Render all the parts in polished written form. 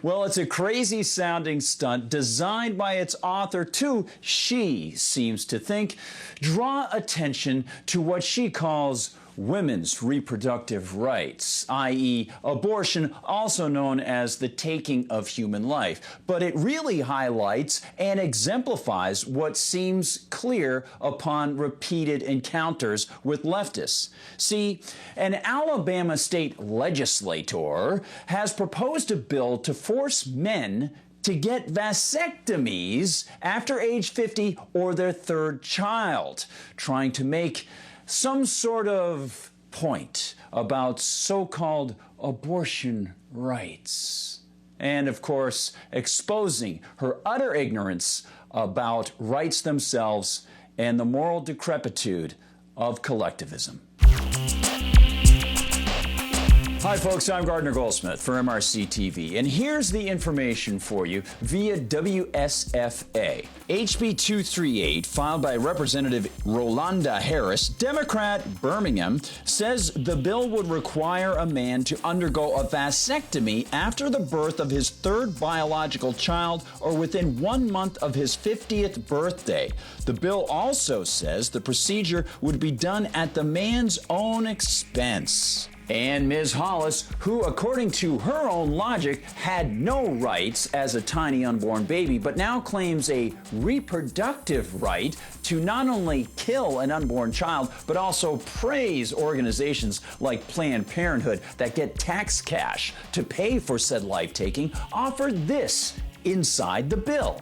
Well, it's a crazy sounding stunt designed by its author to, she seems to think, draw attention to what she calls women's reproductive rights, i.e. abortion, also known as the taking of human life. But it really highlights and exemplifies what seems clear upon repeated encounters with leftists. See, an Alabama state legislator has proposed a bill to force men to get vasectomies after age 50 or their third child, trying to make some sort of point about so-called abortion rights. And of course, exposing her utter ignorance about rights themselves and the moral decrepitude of collectivism. Hi folks, I'm Gardner Goldsmith for MRC-TV, and here's the information for you via WSFA. HB 238, filed by Representative Rolanda Harris, Democrat, Birmingham, says the bill would require a man to undergo a vasectomy after the birth of his third biological child or within 1 month of his 50th birthday. The bill also says the procedure would be done at the man's own expense. And Ms. Hollis, who, according to her own logic, had no rights as a tiny unborn baby, but now claims a reproductive right to not only kill an unborn child, but also praise organizations like Planned Parenthood that get tax cash to pay for said life-taking, offered this inside the bill.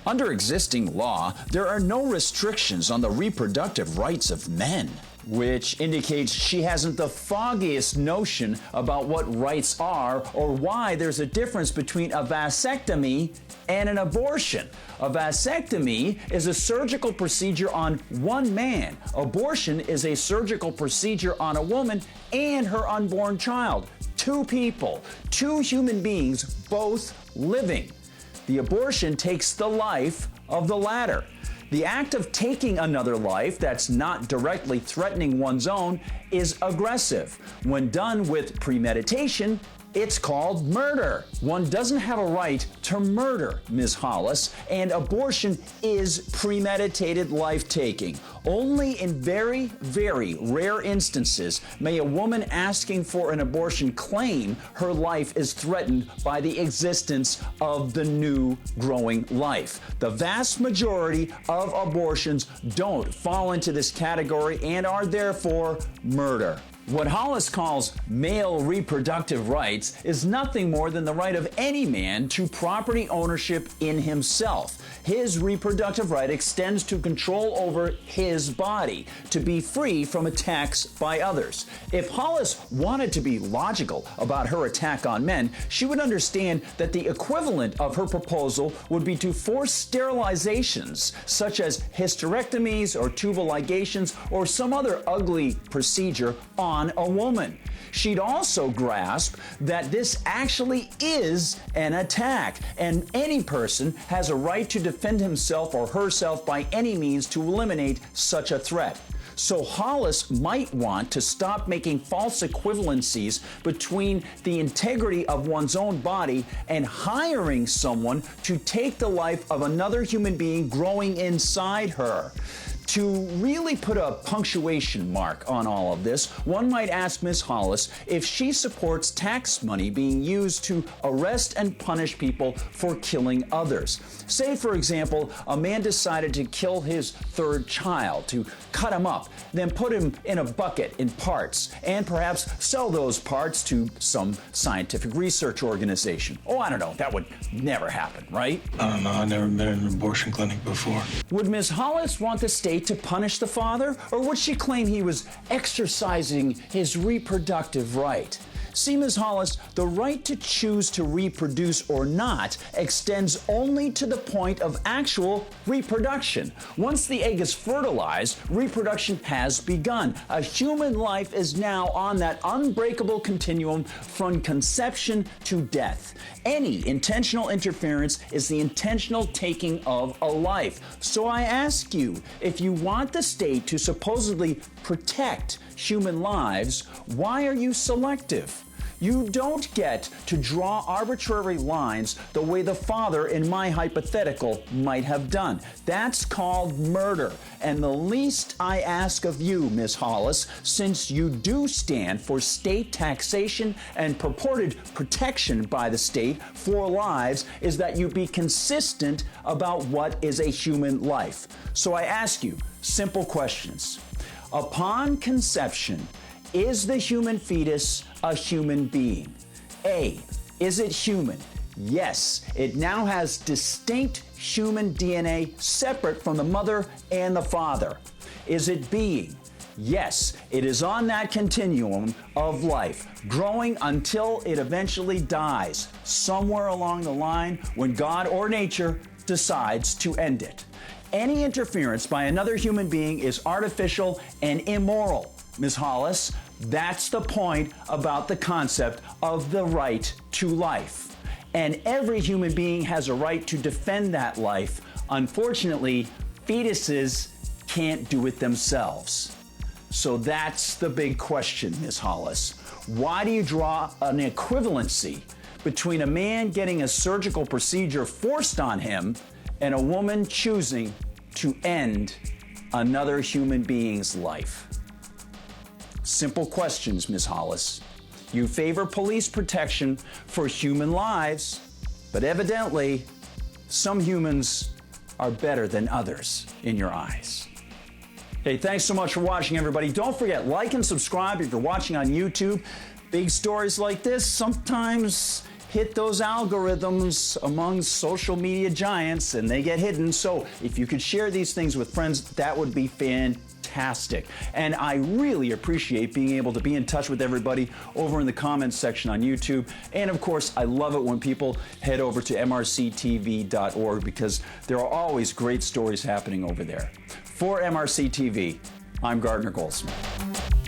Under existing law, there are no restrictions on the reproductive rights of men, which indicates she hasn't the foggiest notion about what rights are or why there's a difference between a vasectomy and an abortion. A vasectomy is a surgical procedure on one man. Abortion is a surgical procedure on a woman and her unborn child. Two people, two human beings, both living. The abortion takes the life of the latter. The act of taking another life that's not directly threatening one's own is aggressive. When done with premeditation, it's called murder. One doesn't have a right to murder, Ms. Hollis, and abortion is premeditated life-taking. Only in very, very rare instances may a woman asking for an abortion claim her life is threatened by the existence of the new growing life. The vast majority of abortions don't fall into this category and are therefore murder. What Hollis calls male reproductive rights is nothing more than the right of any man to property ownership in himself. His reproductive right extends to control over his body, to be free from attacks by others. If Hollis wanted to be logical about her attack on men, she would understand that the equivalent of her proposal would be to force sterilizations, such as hysterectomies or tubal ligations or some other ugly procedure on a woman. She'd also grasp that this actually is an attack, and any person has a right to defend himself or herself by any means to eliminate such a threat. So Hollis might want to stop making false equivalencies between the integrity of one's own body and hiring someone to take the life of another human being growing inside her. To really put a punctuation mark on all of this, one might ask Ms. Hollis if she supports tax money being used to arrest and punish people for killing others. Say, for example, a man decided to kill his third child, to cut him up, then put him in a bucket in parts, and perhaps sell those parts to some scientific research organization. Oh, I don't know, that would never happen, right? I don't know, I've never been in an abortion clinic before. Would Ms. Hollis want the state to punish the father, or would she claim he was exercising his reproductive right? See, Ms. Hollis, the right to choose to reproduce or not extends only to the point of actual reproduction. Once the egg is fertilized, reproduction has begun. A human life is now on that unbreakable continuum from conception to death. Any intentional interference is the intentional taking of a life. So I ask you, if you want the state to supposedly protect human lives, why are you selective? You don't get to draw arbitrary lines the way the father in my hypothetical might have done. That's called murder. And the least I ask of you, Ms. Hollis, since you do stand for state taxation and purported protection by the state for lives, is that you be consistent about what is a human life. So I ask you simple questions. Upon conception, is the human fetus a human being? A, is it human? Yes, it now has distinct human DNA separate from the mother and the father. Is it being? Yes, it is on that continuum of life, growing until it eventually dies, somewhere along the line when God or nature decides to end it. Any interference by another human being is artificial and immoral. Ms. Hollis, that's the point about the concept of the right to life. And every human being has a right to defend that life. Unfortunately, fetuses can't do it themselves. So that's the big question, Ms. Hollis. Why do you draw an equivalency between a man getting a surgical procedure forced on him and a woman choosing to end another human being's life? Simple questions, Ms. Hollis. You favor police protection for human lives, but evidently, some humans are better than others in your eyes. Hey, thanks so much for watching, everybody. Don't forget, like and subscribe if you're watching on YouTube. Big stories like this sometimes hit those algorithms among social media giants and they get hidden. So if you could share these things with friends, that would be fantastic. And I really appreciate being able to be in touch with everybody over in the comments section on YouTube. And of course, I love it when people head over to MRCTV.org because there are always great stories happening over there. For MRC TV, I'm Gardner Goldsmith.